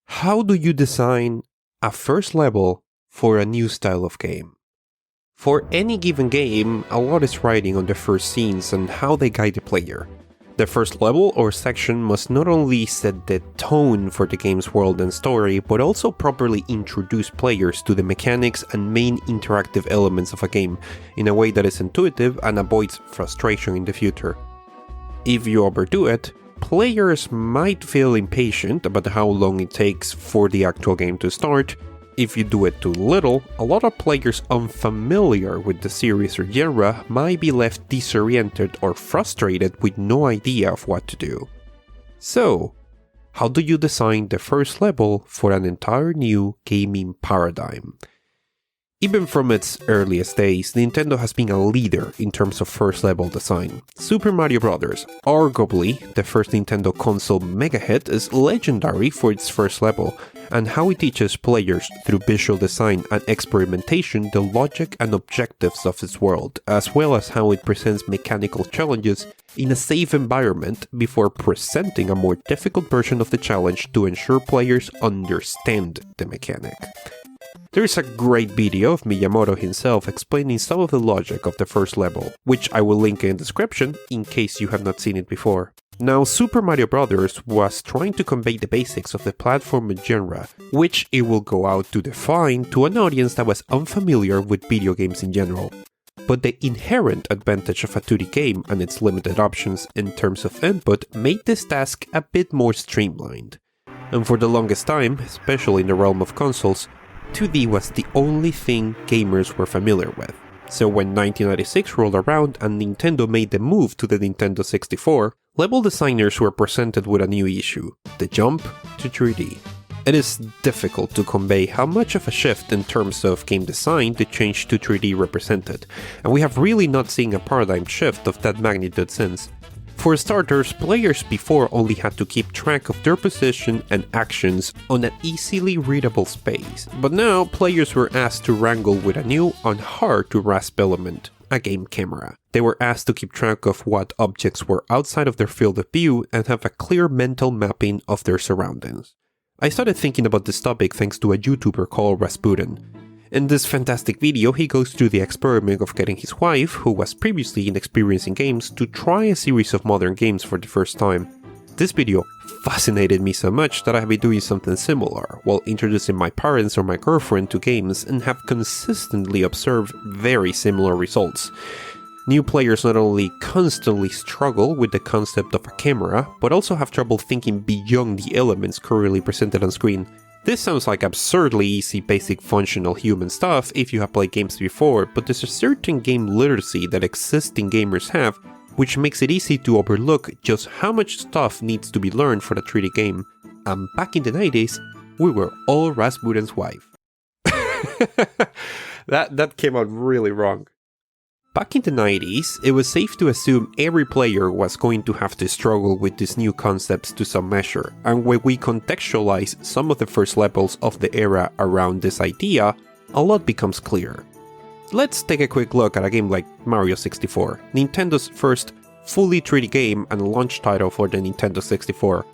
How do you design a first level for a new style of game? For any given game, a lot is riding on the first scenes and how they guide the player. The first level or section must not only set the tone for the game's world and story, but also properly introduce players to the mechanics and main interactive elements of a game in a way that is intuitive and avoids frustration in the future. If you overdo it, players might feel impatient about how long it takes for the actual game to start. If you do it too little, a lot of players unfamiliar with the series or genre might be left disoriented or frustrated with no idea of what to do. So, how do you design the first level for an entire new gaming paradigm? Even from its earliest days, Nintendo has been a leader in terms of first level design. Super Mario Bros., arguably the first Nintendo console mega hit, is legendary for its first level, and how it teaches players through visual design and experimentation the logic and objectives of its world, as well as how it presents mechanical challenges in a safe environment before presenting a more difficult version of the challenge to ensure players understand the mechanic. There is a great video of Miyamoto himself explaining some of the logic of the first level, which I will link in the description in case you have not seen it before. Now, Super Mario Bros. Was trying to convey the basics of the platformer genre, which it will go out to define to an audience that was unfamiliar with video games in general. But the inherent advantage of a 2D game and its limited options in terms of input made this task a bit more streamlined. And for the longest time, especially in the realm of consoles, 2D was the only thing gamers were familiar with. So when 1996 rolled around and Nintendo made the move to the Nintendo 64, level designers were presented with a new issue: the jump to 3D. It is difficult to convey how much of a shift in terms of game design the change to 3D represented, and we have really not seen a paradigm shift of that magnitude since. For starters, players before only had to keep track of their position and actions on an easily readable space, but now players were asked to wrangle with a new and hard to grasp element: a game camera. They were asked to keep track of what objects were outside of their field of view and have a clear mental mapping of their surroundings. I started thinking about this topic thanks to a YouTuber called Rasputin. In this fantastic video, he goes through the experiment of getting his wife, who was previously inexperienced in games, to try a series of modern games for the first time. This video fascinated me so much that I have been doing something similar, while introducing my parents or my girlfriend to games, and have consistently observed very similar results. New players not only constantly struggle with the concept of a camera, but also have trouble thinking beyond the elements currently presented on screen. This sounds like absurdly easy basic functional human stuff if you have played games before, but there's a certain game literacy that existing gamers have, which makes it easy to overlook just how much stuff needs to be learned for a 3D game. And back in the 90s, we were all Rasputin's wife. That came out really wrong. Back in the 90s, it was safe to assume every player was going to have to struggle with these new concepts to some measure, and when we contextualize some of the first levels of the era around this idea, a lot becomes clear. Let's take a quick look at a game like Mario 64, Nintendo's first fully 3D game and launch title for the Nintendo 64.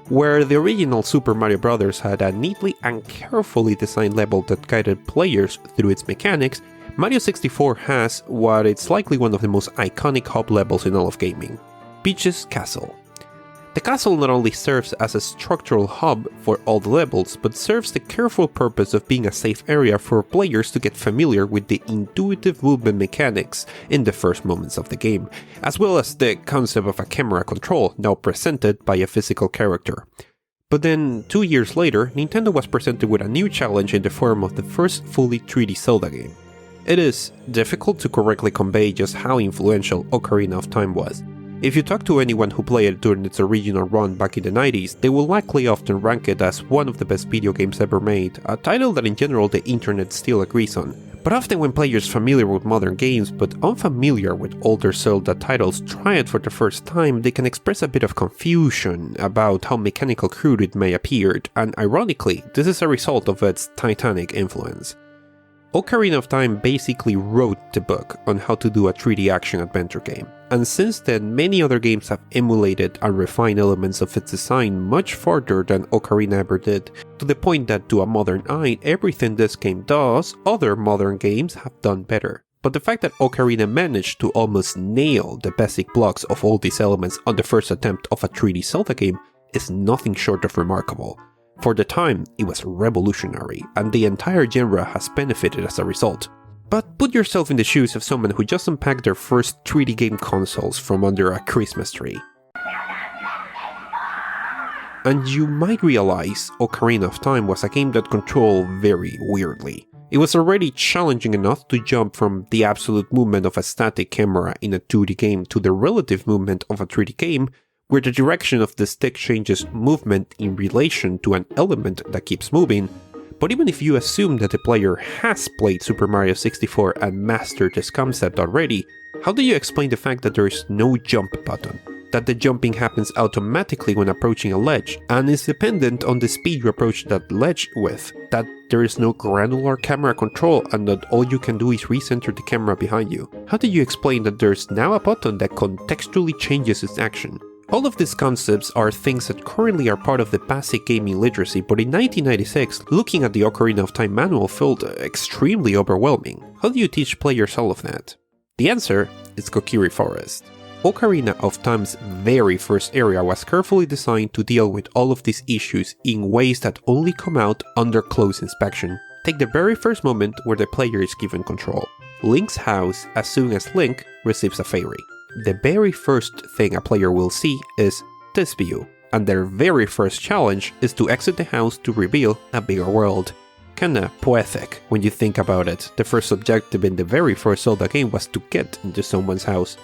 Where the original Super Mario Bros. Had a neatly and carefully designed level that guided players through its mechanics, Mario 64 has what is likely one of the most iconic hub levels in all of gaming: Peach's Castle. The castle not only serves as a structural hub for all the levels, but serves the careful purpose of being a safe area for players to get familiar with the intuitive movement mechanics in the first moments of the game, as well as the concept of a camera control now presented by a physical character. But then, 2 years later, Nintendo was presented with a new challenge in the form of the first fully 3D Zelda game. It is difficult to correctly convey just how influential Ocarina of Time was. If you talk to anyone who played it during its original run back in the 90s, they will likely often rank it as one of the best video games ever made, a title that in general the internet still agrees on. But often when players familiar with modern games but unfamiliar with older Zelda titles try it for the first time, they can express a bit of confusion about how mechanical crude it may appear, and ironically, this is a result of its titanic influence. Ocarina of Time basically wrote the book on how to do a 3D action adventure game. and since then many other games have emulated and refined elements of its design much farther than Ocarina ever did, to the point that to a modern eye, everything this game does, other modern games have done better. But the fact that Ocarina managed to almost nail the basic blocks of all these elements on the first attempt of a 3D Zelda game is nothing short of remarkable. For the time, it was revolutionary, and the entire genre has benefited as a result. But put yourself in the shoes of someone who just unpacked their first 3D game consoles from under a Christmas tree. And you might realize Ocarina of Time was a game that controlled very weirdly. It was already challenging enough to jump from the absolute movement of a static camera in a 2D game to the relative movement of a 3D game, where the direction of the stick changes movement in relation to an element that keeps moving. But even if you assume that the player has played Super Mario 64 and mastered this concept already, how do you explain the fact that there is no jump button? That the jumping happens automatically when approaching a ledge, and is dependent on the speed you approach that ledge with, that there is no granular camera control and that all you can do is recenter the camera behind you? How do you explain that there's now a button that contextually changes its action? All of these concepts are things that currently are part of the basic gaming literacy, but in 1996, looking at the Ocarina of Time manual felt extremely overwhelming. How do you teach players all of that? The answer is Kokiri Forest. Ocarina of Time's very first area was carefully designed to deal with all of these issues in ways that only come out under close inspection. Take the very first moment where the player is given control. Link's house as soon as Link receives a fairy. The very first thing a player will see is this view, and their very first challenge is to exit the house to reveal a bigger world. Kinda poetic when you think about it. The first objective in the very first Zelda game was to get into someone's house.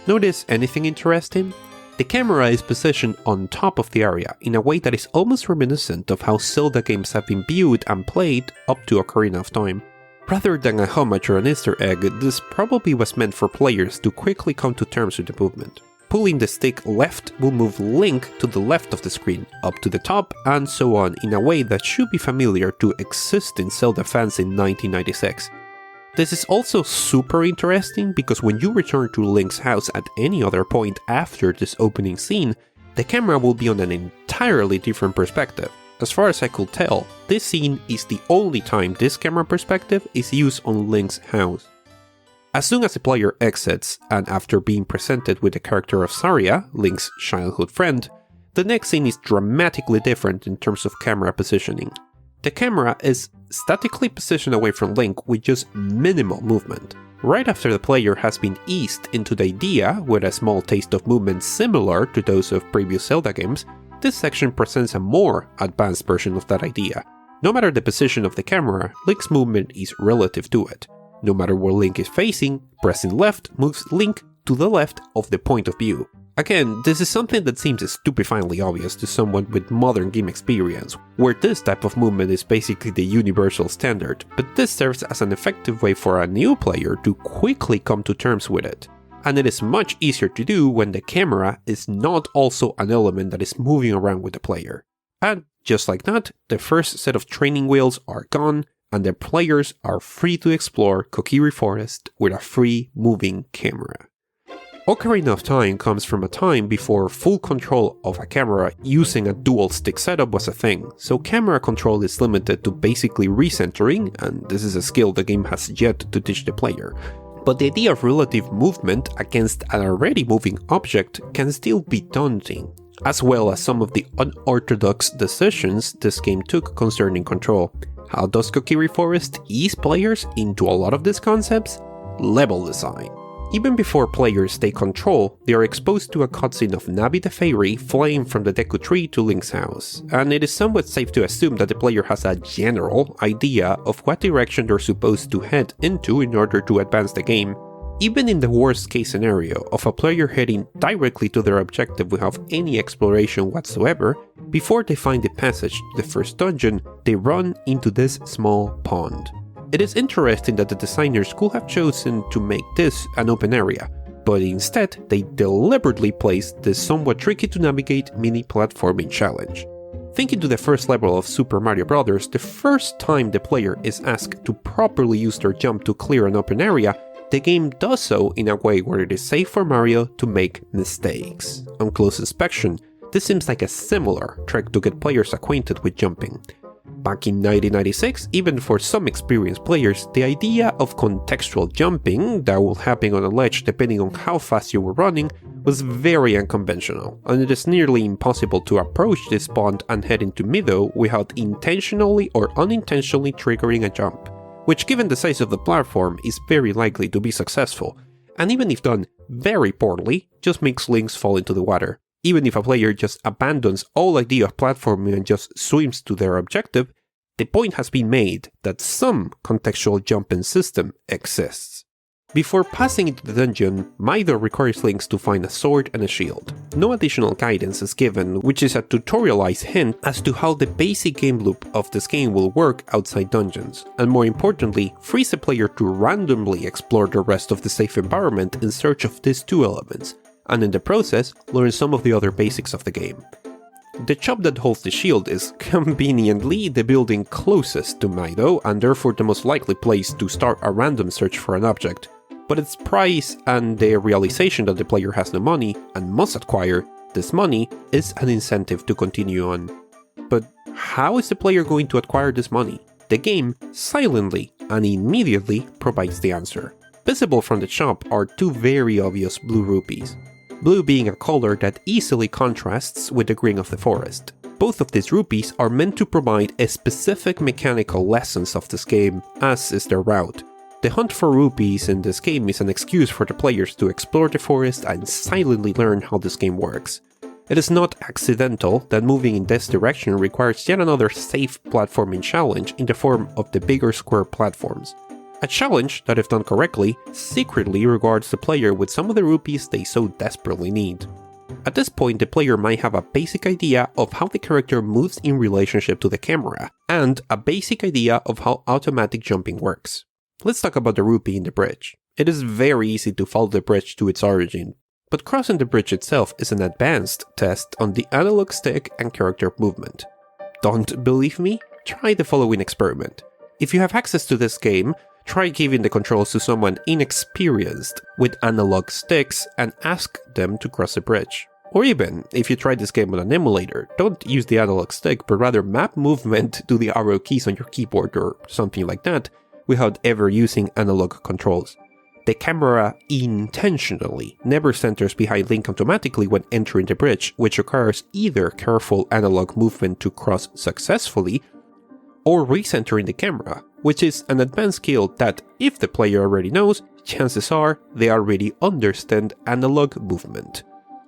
Notice anything interesting? The camera is positioned on top of the area in a way that is almost reminiscent of how Zelda games have been viewed and played up to Ocarina of Time. Rather than a homage or an Easter egg, this probably was meant for players to quickly come to terms with the movement. Pulling the stick left will move Link to the left of the screen, up to the top, and so on in a way that should be familiar to existing Zelda fans in 1996. This is also super interesting because when you return to Link's house at any other point after this opening scene, the camera will be on an entirely different perspective. As far as I could tell, this scene is the only time this camera perspective is used on Link's house. As soon as the player exits, and after being presented with the character of Saria, Link's childhood friend, the next scene is dramatically different in terms of camera positioning. The camera is statically positioned away from Link with just minimal movement. Right after the player has been eased into the idea with a small taste of movement similar to those of previous Zelda games, this section presents a more advanced version of that idea. No matter the position of the camera, Link's movement is relative to it. No matter where Link is facing, pressing left moves Link to the left of the point of view. Again, this is something that seems stupefyingly obvious to someone with modern game experience, where this type of movement is basically the universal standard, but this serves as an effective way for a new player to quickly come to terms with it. And it is much easier to do when the camera is not also an element that is moving around with the player. And just like that, the first set of training wheels are gone, and the players are free to explore Kokiri Forest with a free moving camera. Ocarina of Time comes from a time before full control of a camera using a dual stick setup was a thing, so camera control is limited to basically recentering, and this is a skill the game has yet to teach the player. But the idea of relative movement against an already moving object can still be daunting, as well as some of the unorthodox decisions this game took concerning control. How does Kokiri Forest ease players into a lot of these concepts? Level design. Even before players take control, they are exposed to a cutscene of Navi the Fairy flying from the Deku Tree to Link's house, and it is somewhat safe to assume that the player has a general idea of what direction they're supposed to head into in order to advance the game. Even in the worst case scenario of a player heading directly to their objective without any exploration whatsoever, before they find the passage to the first dungeon, they run into this small pond. It is interesting that the designers could have chosen to make this an open area, but instead they deliberately placed this somewhat tricky to navigate mini platforming challenge. Thinking to the first level of Super Mario Bros., the first time the player is asked to properly use their jump to clear an open area, the game does so in a way where it is safe for Mario to make mistakes. On close inspection, this seems like a similar trick to get players acquainted with jumping. Back in 1996, even for some experienced players, the idea of contextual jumping that will happen on a ledge depending on how fast you were running was very unconventional, and it is nearly impossible to approach this pond and head into Meadow without intentionally or unintentionally triggering a jump, which given the size of the platform is very likely to be successful, and even if done very poorly, just makes links fall into the water. Even if a player just abandons all idea of platforming and just swims to their objective, the point has been made that some contextual jumping system exists. Before passing into the dungeon, Mido requires links to find a sword and a shield. No additional guidance is given, which is a tutorialized hint as to how the basic game loop of this game will work outside dungeons, and more importantly, frees the player to randomly explore the rest of the safe environment in search of these two elements, and in the process, learn some of the other basics of the game. The chop that holds the shield is conveniently the building closest to Mido, and therefore the most likely place to start a random search for an object, but its price and the realization that the player has no money and must acquire this money is an incentive to continue on. But how is the player going to acquire this money? The game silently and immediately provides the answer. Visible from the shop are two very obvious blue rupees. Blue being a color that easily contrasts with the green of the forest. Both of these rupees are meant to provide a specific mechanical lessons of this game, as is their route. The hunt for rupees in this game is an excuse for the players to explore the forest and silently learn how this game works. It is not accidental that moving in this direction requires yet another safe platforming challenge in the form of the bigger square platforms. A challenge that, if done correctly, secretly rewards the player with some of the rupees they so desperately need. At this point, the player might have a basic idea of how the character moves in relationship to the camera, and a basic idea of how automatic jumping works. Let's talk about the rupee in the bridge. It is very easy to follow the bridge to its origin, but crossing the bridge itself is an advanced test on the analog stick and character movement. Don't believe me? Try the following experiment. If you have access to this game, try giving the controls to someone inexperienced with analog sticks and ask them to cross the bridge. Or even, if you try this game on an emulator, don't use the analog stick but rather map movement to the arrow keys on your keyboard or something like that, without ever using analog controls. The camera intentionally never centers behind Link automatically when entering the bridge, which requires either careful analog movement to cross successfully, or recentering the camera, which is an advanced skill that, if the player already knows, chances are they already understand analog movement.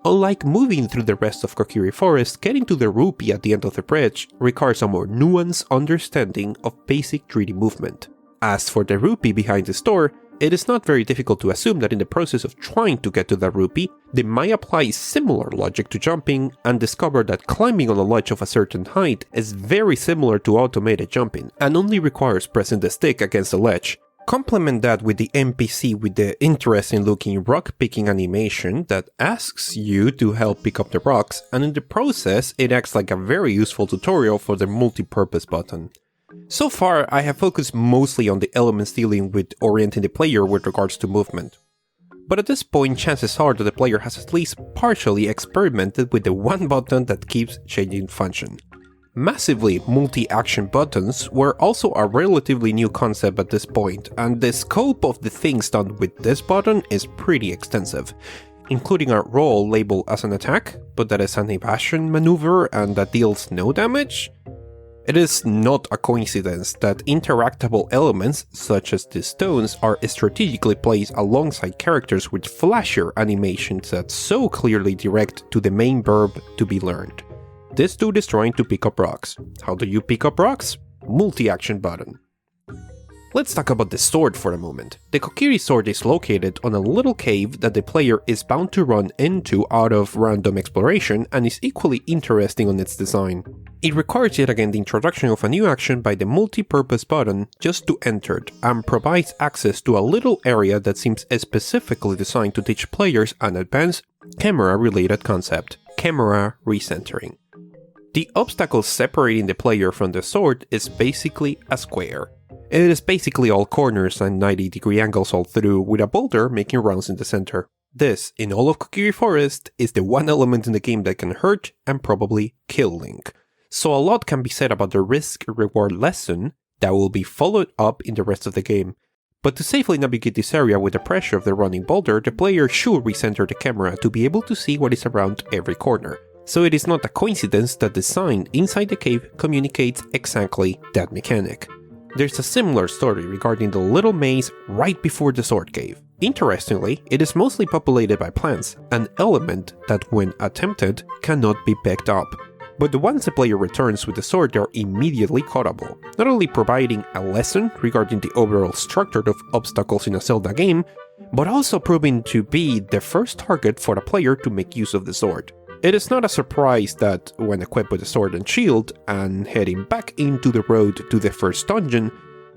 Unlike moving through the rest of Kokiri Forest, getting to the rupee at the end of the bridge requires a more nuanced understanding of basic 3D movement. As for the rupee behind the door, it is not very difficult to assume that in the process of trying to get to that rupee, they might apply similar logic to jumping and discover that climbing on a ledge of a certain height is very similar to automated jumping and only requires pressing the stick against the ledge. Complement that with the NPC with the interesting looking rock picking animation that asks you to help pick up the rocks, and in the process it acts like a very useful tutorial for the multi-purpose button. So far, I have focused mostly on the elements dealing with orienting the player with regards to movement. But at this point, chances are that the player has at least partially experimented with the one button that keeps changing function. Massively multi-action buttons were also a relatively new concept at this point, and the scope of the things done with this button is pretty extensive, including a roll labeled as an attack, but that is an evasion maneuver and that deals no damage. It is not a coincidence that interactable elements, such as the stones, are strategically placed alongside characters with flashier animations that so clearly direct to the main verb to be learned. This dude is trying to pick up rocks. How do you pick up rocks? Multi-action button. Let's talk about the sword for a moment. The Kokiri sword is located on a little cave that the player is bound to run into out of random exploration and is equally interesting on its design. It requires yet again the introduction of a new action by the multi-purpose button just to enter it, and provides access to a little area that seems specifically designed to teach players an advanced camera-related concept: camera recentering. The obstacle separating the player from the sword is basically a square. It is basically all corners and 90-degree angles all through, with a boulder making rounds in the center. This, in all of Kokiri Forest, is the one element in the game that can hurt and probably kill Link. So a lot can be said about the risk-reward lesson that will be followed up in the rest of the game. But to safely navigate this area with the pressure of the running boulder, the player should recenter the camera to be able to see what is around every corner. So it is not a coincidence that the sign inside the cave communicates exactly that mechanic. There's a similar story regarding the little maze right before the sword cave. Interestingly, it is mostly populated by plants, an element that when attempted cannot be picked up. But once the player returns with the sword, they are immediately cuttable, not only providing a lesson regarding the overall structure of obstacles in a Zelda game, but also proving to be the first target for the player to make use of the sword. It is not a surprise that when equipped with the sword and shield, and heading back into the road to the first dungeon,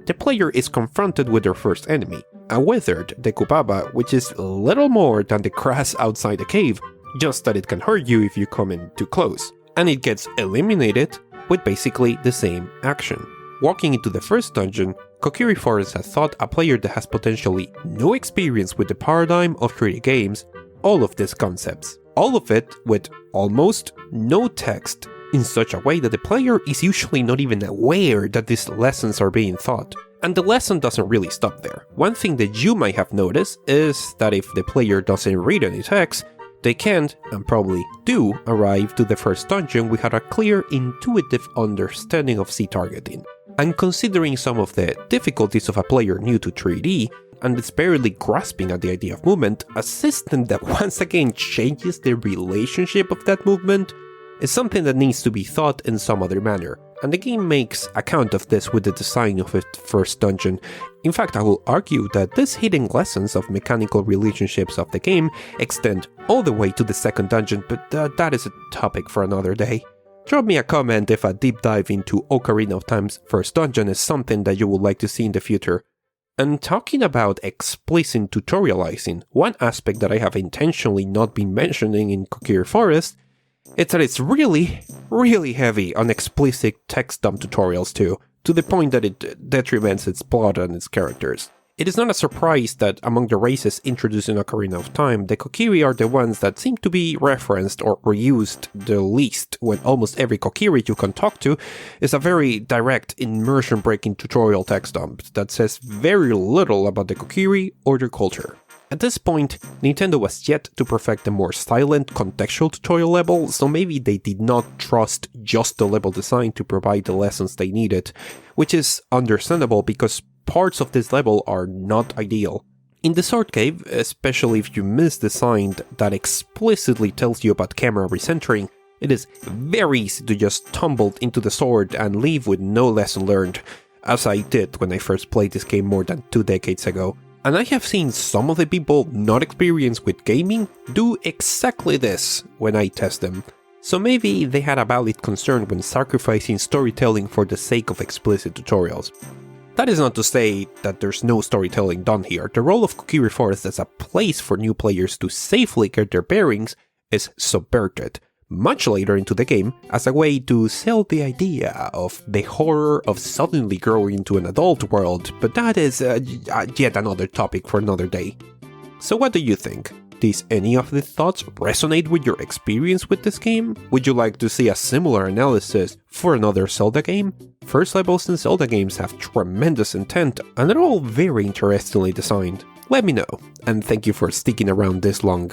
the player is confronted with their first enemy, a withered Dekubaba, which is little more than the grass outside the cave, just that it can hurt you if you come in too close. And it gets eliminated with basically the same action. Walking into the first dungeon, Kokiri Forest has taught a player that has potentially no experience with the paradigm of 3D games all of these concepts. All of it with almost no text, in such a way that the player is usually not even aware that these lessons are being taught. And the lesson doesn't really stop there. One thing that you might have noticed is that if the player doesn't read any text, they can't, and probably do, arrive to the first dungeon without a clear, intuitive understanding of Z-targeting. And considering some of the difficulties of a player new to 3D, and is barely grasping at the idea of movement, a system that once again changes the relationship of that movement is something that needs to be thought in some other manner, and the game makes account of this with the design of its first dungeon. In fact, I will argue that these hidden lessons of mechanical relationships of the game extend all the way to the second dungeon, but that is a topic for another day. Drop me a comment if a deep dive into Ocarina of Time's first dungeon is something that you would like to see in the future. And talking about explicit tutorializing, one aspect that I have intentionally not been mentioning in Kokiri Forest is that it's really heavy on explicit text dump tutorials too, to the point that it detriments its plot and its characters. It is not a surprise that among the races introduced in Ocarina of Time, the Kokiri are the ones that seem to be referenced or reused the least, when almost every Kokiri you can talk to is a very direct, immersion-breaking tutorial text dump that says very little about the Kokiri or their culture. At this point, Nintendo was yet to perfect the more silent, contextual tutorial level, so maybe they did not trust just the level design to provide the lessons they needed, which is understandable because parts of this level are not ideal. In the Sword Cave, especially if you miss the sign that explicitly tells you about camera recentering, it is very easy to just tumble into the sword and leave with no lesson learned, as I did when I first played this game more than 2 decades ago. And I have seen some of the people not experienced with gaming do exactly this when I test them. So maybe they had a valid concern when sacrificing storytelling for the sake of explicit tutorials. That is not to say that there's no storytelling done here. The role of Kokiri Forest as a place for new players to safely get their bearings is subverted, much later into the game, as a way to sell the idea of the horror of suddenly growing into an adult world, but that is yet another topic for another day. So what do you think? Does any of these thoughts resonate with your experience with this game? Would you like to see a similar analysis for another Zelda game? First levels in Zelda games have tremendous intent, and they're all very interestingly designed. Let me know, and thank you for sticking around this long.